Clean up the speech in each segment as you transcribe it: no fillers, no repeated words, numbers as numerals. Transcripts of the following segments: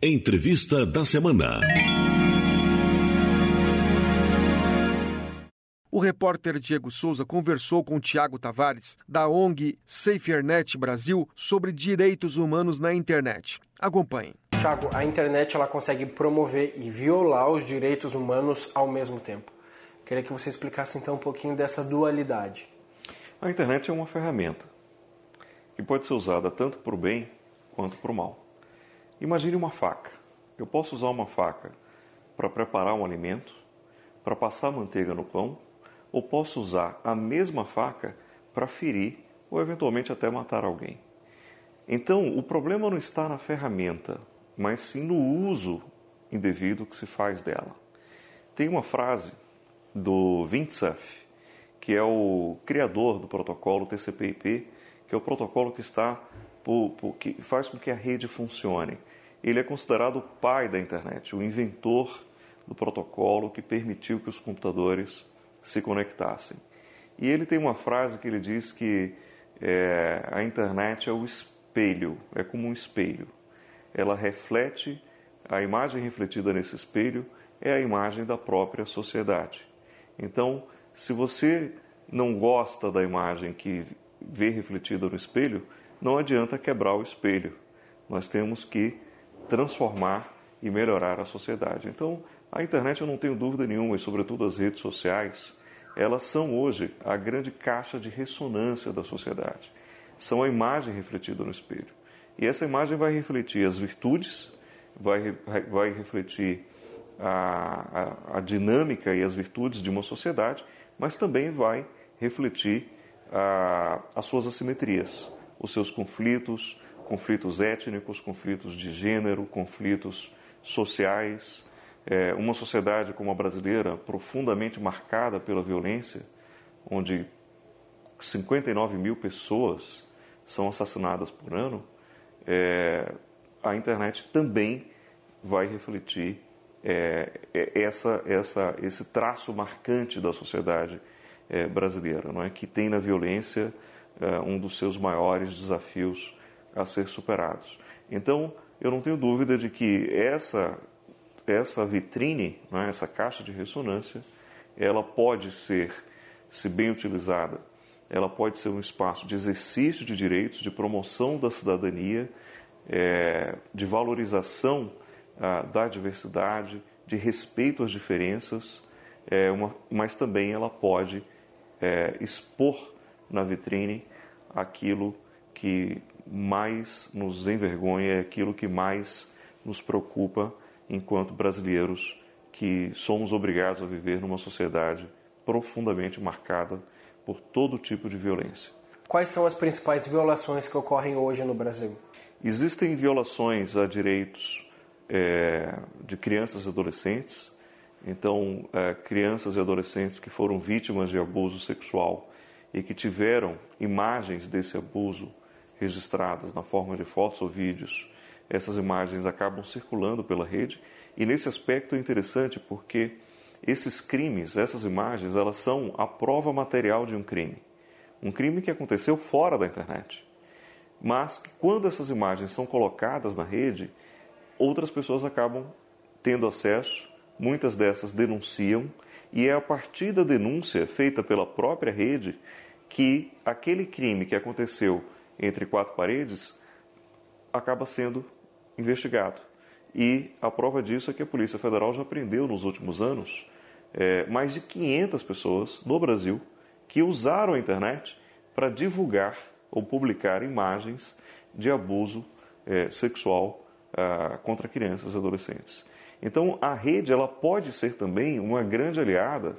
Entrevista da semana. O repórter Diego Souza conversou com Tiago Tavares, da ONG SaferNet Brasil, sobre direitos humanos na internet. Acompanhem. Tiago, a internet ela consegue promover e violar os direitos humanos ao mesmo tempo. Queria que você explicasse então um pouquinho dessa dualidade. A internet é uma ferramenta que pode ser usada tanto para o bem quanto para o mal. Imagine uma faca. Eu posso usar uma faca para preparar um alimento, para passar manteiga no pão, ou posso usar a mesma faca para ferir ou eventualmente até matar alguém. Então, o problema não está na ferramenta, mas sim no uso indevido que se faz dela. Tem uma frase do Vint Cerf, que é o criador do protocolo TCP/IP, que é o protocolo que que faz com que a rede funcione. Ele é considerado o pai da internet, o inventor do protocolo que permitiu que os computadores se conectassem. E ele tem uma frase que ele diz que a internet é o espelho, é como um espelho. Ela reflete, a imagem refletida nesse espelho é a imagem da própria sociedade. Então, se você não gosta da imagem que vê refletida no espelho, não adianta quebrar o espelho. Nós temos que transformar e melhorar a sociedade. Então, a internet, eu não tenho dúvida nenhuma, e sobretudo as redes sociais, elas são hoje a grande caixa de ressonância da sociedade. São a imagem refletida no espelho. E essa imagem vai refletir as virtudes, vai refletir a dinâmica e as virtudes de uma sociedade, mas também vai refletir as suas assimetrias, os seus conflitos étnicos, conflitos de gênero, conflitos sociais. Uma sociedade como a brasileira, profundamente marcada pela violência, onde 59 mil pessoas são assassinadas por ano, a internet também vai refletir esse traço marcante da sociedade brasileira, não é? Que tem na violência um dos seus maiores desafios a ser superados. Então, eu não tenho dúvida de que essa vitrine, não é? Essa caixa de ressonância, ela pode ser, se bem utilizada, ela pode ser um espaço de exercício de direitos, de promoção da cidadania, de valorização da diversidade, de respeito às diferenças, mas também ela pode expor na vitrine aquilo que mais nos envergonha, aquilo que mais nos preocupa enquanto brasileiros, que somos obrigados a viver numa sociedade profundamente marcada por todo tipo de violência. Quais são as principais violações que ocorrem hoje no Brasil? Existem violações a direitos de crianças e adolescentes. Então, crianças e adolescentes que foram vítimas de abuso sexual e que tiveram imagens desse abuso registradas na forma de fotos ou vídeos, essas imagens acabam circulando pela rede. E nesse aspecto é interessante porque esses crimes, essas imagens, elas são a prova material de um crime que aconteceu fora da internet. Mas que quando essas imagens são colocadas na rede, outras pessoas acabam tendo acesso, muitas dessas denunciam, e é a partir da denúncia feita pela própria rede que aquele crime que aconteceu entre quatro paredes acaba sendo investigado. E a prova disso é que a Polícia Federal já prendeu nos últimos anos mais de 500 pessoas no Brasil que usaram a internet para divulgar ou publicar imagens de abuso sexual contra crianças e adolescentes. Então, a rede ela pode ser também uma grande aliada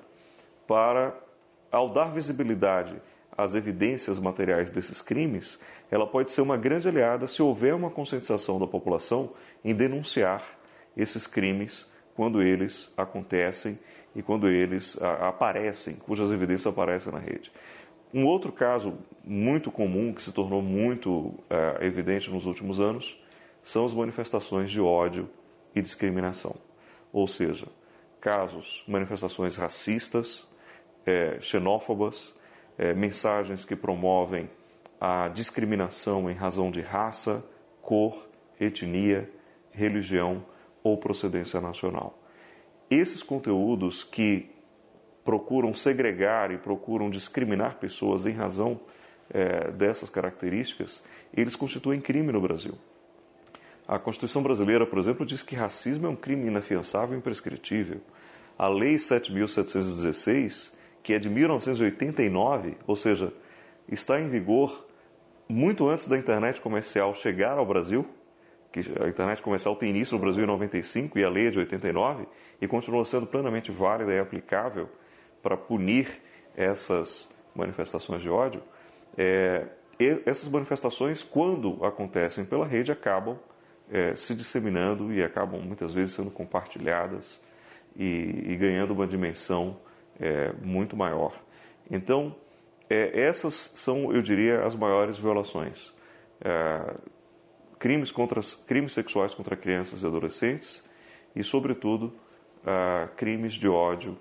para, ao dar visibilidade às evidências materiais desses crimes, ela pode ser uma grande aliada se houver uma conscientização da população em denunciar esses crimes quando eles acontecem e quando eles aparecem, cujas evidências aparecem na rede. Um outro caso muito comum, que se tornou muito evidente nos últimos anos, são as manifestações de ódio e discriminação. Ou seja, manifestações racistas, xenófobas, mensagens que promovem a discriminação em razão de raça, cor, etnia, religião ou procedência nacional. Esses conteúdos que procuram segregar e procuram discriminar pessoas em razão dessas características, eles constituem crime no Brasil. A Constituição brasileira, por exemplo, diz que racismo é um crime inafiançável e imprescritível. A Lei 7.716, que é de 1989, ou seja, está em vigor muito antes da internet comercial chegar ao Brasil, que a internet comercial tem início no Brasil em 95 e a lei é de 89, e continua sendo plenamente válida e aplicável para punir essas manifestações de ódio. Essas manifestações, quando acontecem pela rede, acabam se disseminando e acabam muitas vezes sendo compartilhadas e ganhando uma dimensão muito maior. Então, essas são, eu diria, as maiores violações. Crimes sexuais contra crianças e adolescentes e, sobretudo, crimes de ódio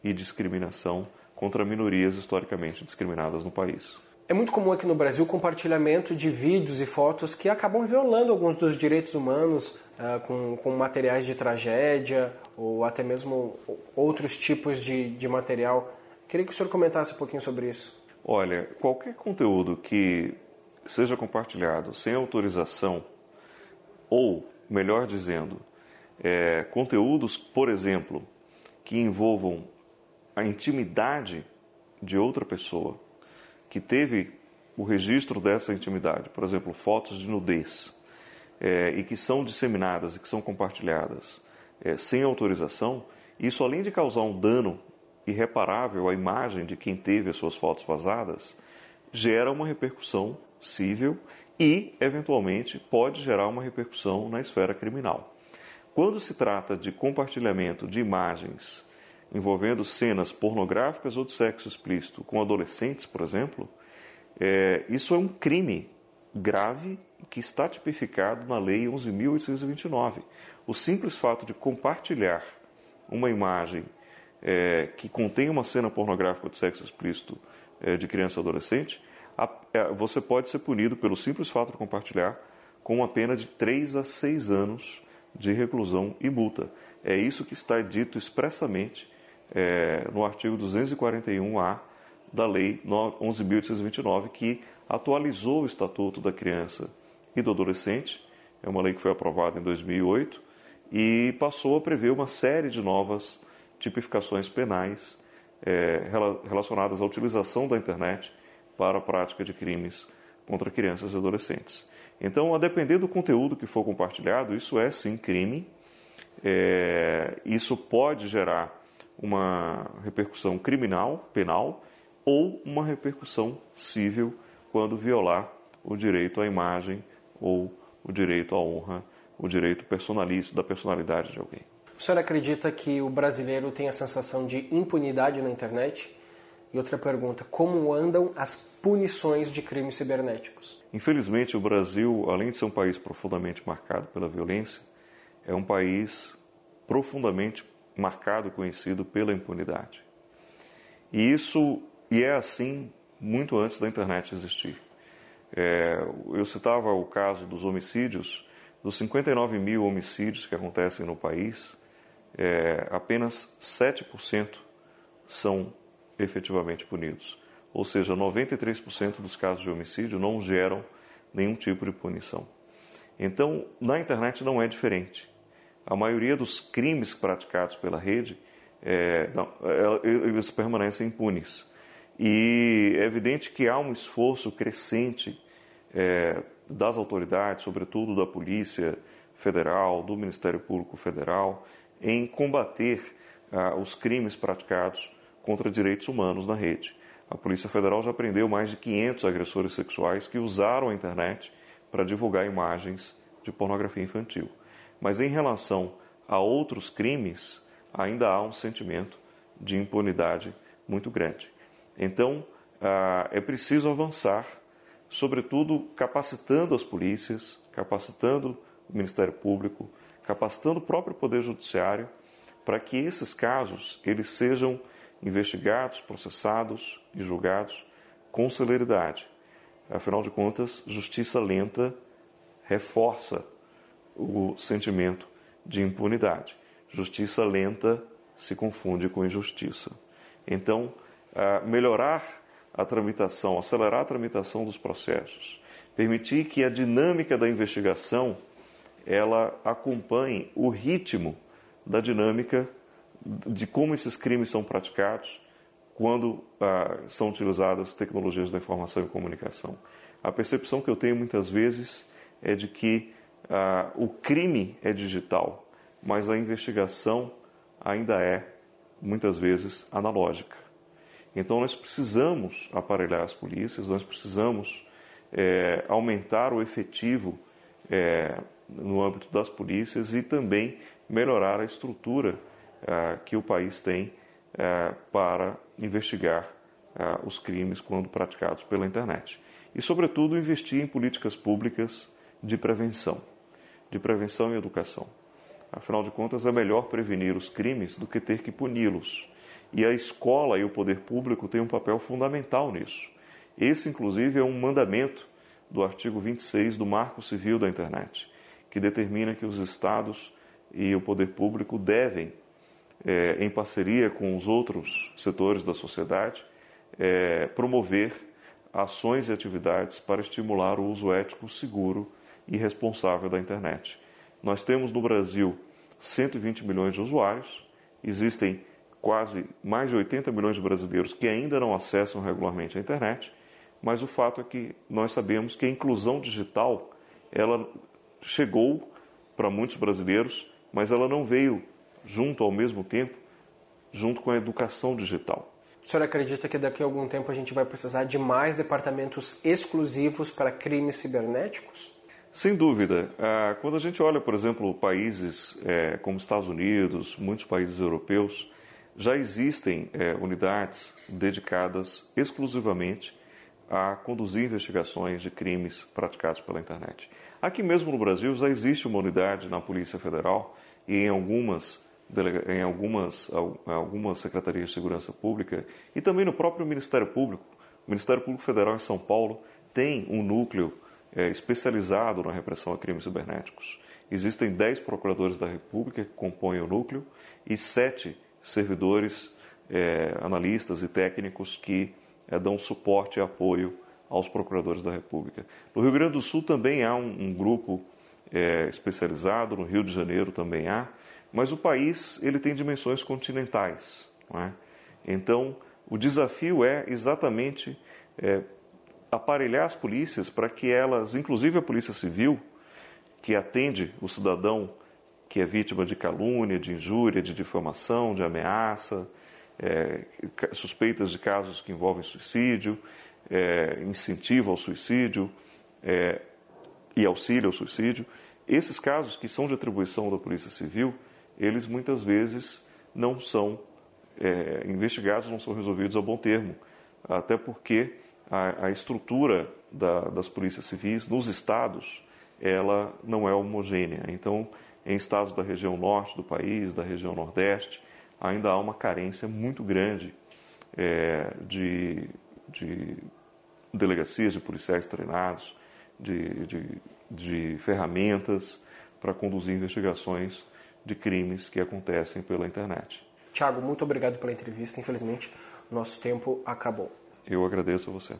e discriminação contra minorias historicamente discriminadas no país. É muito comum aqui no Brasil o compartilhamento de vídeos e fotos que acabam violando alguns dos direitos humanos, com materiais de tragédia ou até mesmo outros tipos de material. Queria que o senhor comentasse um pouquinho sobre isso. Olha, qualquer conteúdo que seja compartilhado sem autorização, ou, melhor dizendo, conteúdos, por exemplo, que envolvam a intimidade de outra pessoa, que teve o registro dessa intimidade, por exemplo, fotos de nudez, e que são disseminadas e que são compartilhadas sem autorização, isso, além de causar um dano irreparável à imagem de quem teve as suas fotos vazadas, gera uma repercussão civil e, eventualmente, pode gerar uma repercussão na esfera criminal. Quando se trata de compartilhamento de imagens envolvendo cenas pornográficas ou de sexo explícito com adolescentes, por exemplo, isso é um crime grave que está tipificado na Lei 11.829. O simples fato de compartilhar uma imagem que contém uma cena pornográfica de sexo explícito de criança ou adolescente, você pode ser punido pelo simples fato de compartilhar com uma pena de 3 a 6 anos de reclusão e multa. É isso que está dito expressamente no artigo 241-A da Lei 11.829, que atualizou o Estatuto da Criança e do Adolescente. É uma lei que foi aprovada em 2008 e passou a prever uma série de novas tipificações penais relacionadas à utilização da internet para a prática de crimes contra crianças e adolescentes. Então, a depender do conteúdo que for compartilhado, isso é sim crime. Isso pode gerar uma repercussão criminal, penal, ou uma repercussão civil quando violar o direito à imagem ou o direito à honra, o direito da personalidade de alguém. O senhor acredita que o brasileiro tem a sensação de impunidade na internet? E outra pergunta, como andam as punições de crimes cibernéticos? Infelizmente, o Brasil, além de ser um país profundamente marcado pela violência, é um país profundamente marcado e conhecido pela impunidade. E é assim muito antes da internet existir. Eu citava o caso dos homicídios. Dos 59 mil homicídios que acontecem no país, apenas 7% são efetivamente punidos. Ou seja, 93% dos casos de homicídio não geram nenhum tipo de punição. Então, na internet não é diferente. A maioria dos crimes praticados pela rede, eles permanecem impunes. E é evidente que há um esforço crescente das autoridades, sobretudo da Polícia Federal, do Ministério Público Federal, em combater os crimes praticados contra direitos humanos na rede. A Polícia Federal já prendeu mais de 500 agressores sexuais que usaram a internet para divulgar imagens de pornografia infantil. Mas em relação a outros crimes, ainda há um sentimento de impunidade muito grande. Então, é preciso avançar, sobretudo capacitando as polícias, capacitando o Ministério Público, capacitando o próprio Poder Judiciário, para que esses casos eles sejam investigados, processados e julgados com celeridade. Afinal de contas, justiça lenta reforça o sentimento de impunidade. Justiça lenta se confunde com injustiça. Então, melhorar a tramitação, acelerar a tramitação dos processos, permitir que a dinâmica da investigação ela acompanhe o ritmo da dinâmica de como esses crimes são praticados quando são utilizadas tecnologias da informação e comunicação. A percepção que eu tenho muitas vezes é de que o crime é digital, mas a investigação ainda é, muitas vezes, analógica. Então, nós precisamos aparelhar as polícias, nós precisamos aumentar o efetivo no âmbito das polícias e também melhorar a estrutura que o país tem para investigar os crimes quando praticados pela internet. E, sobretudo, investir em políticas públicas de prevenção e educação. Afinal de contas, é melhor prevenir os crimes do que ter que puni-los. E a escola e o poder público têm um papel fundamental nisso. Esse, inclusive, é um mandamento do artigo 26 do Marco Civil da Internet, que determina que os estados e o poder público devem, em parceria com os outros setores da sociedade, promover ações e atividades para estimular o uso ético, seguro e responsável da internet. Nós temos no Brasil 120 milhões de usuários, existem quase mais de 80 milhões de brasileiros que ainda não acessam regularmente a internet, mas o fato é que nós sabemos que a inclusão digital ela chegou para muitos brasileiros, mas ela não veio ao mesmo tempo, junto com a educação digital. O senhor acredita que daqui a algum tempo a gente vai precisar de mais departamentos exclusivos para crimes cibernéticos? Sem dúvida. Quando a gente olha, por exemplo, países como Estados Unidos, muitos países europeus, já existem unidades dedicadas exclusivamente a conduzir investigações de crimes praticados pela internet. Aqui mesmo no Brasil já existe uma unidade na Polícia Federal e em algumas secretarias de segurança pública e também no próprio Ministério Público. O Ministério Público Federal em São Paulo tem um núcleo especializado na repressão a crimes cibernéticos. Existem 10 procuradores da República que compõem o núcleo e 7 servidores, analistas e técnicos que dão suporte e apoio aos procuradores da República. No Rio Grande do Sul também há um grupo especializado, no Rio de Janeiro também há, mas o país ele tem dimensões continentais, não é? Então, o desafio é exatamente aparelhar as polícias para que elas, inclusive a Polícia Civil, que atende o cidadão que é vítima de calúnia, de injúria, de difamação, de ameaça, suspeitas de casos que envolvem suicídio, incentivo ao suicídio e auxílio ao suicídio. Esses casos que são de atribuição da Polícia Civil, eles muitas vezes não são investigados, não são resolvidos a bom termo, até porque a estrutura das polícias civis nos estados, ela não é homogênea. Então, em estados da região norte do país, da região nordeste, ainda há uma carência muito grande de delegacias, de policiais treinados, de ferramentas para conduzir investigações de crimes que acontecem pela internet. Tiago, muito obrigado pela entrevista. Infelizmente, nosso tempo acabou. Eu agradeço a você.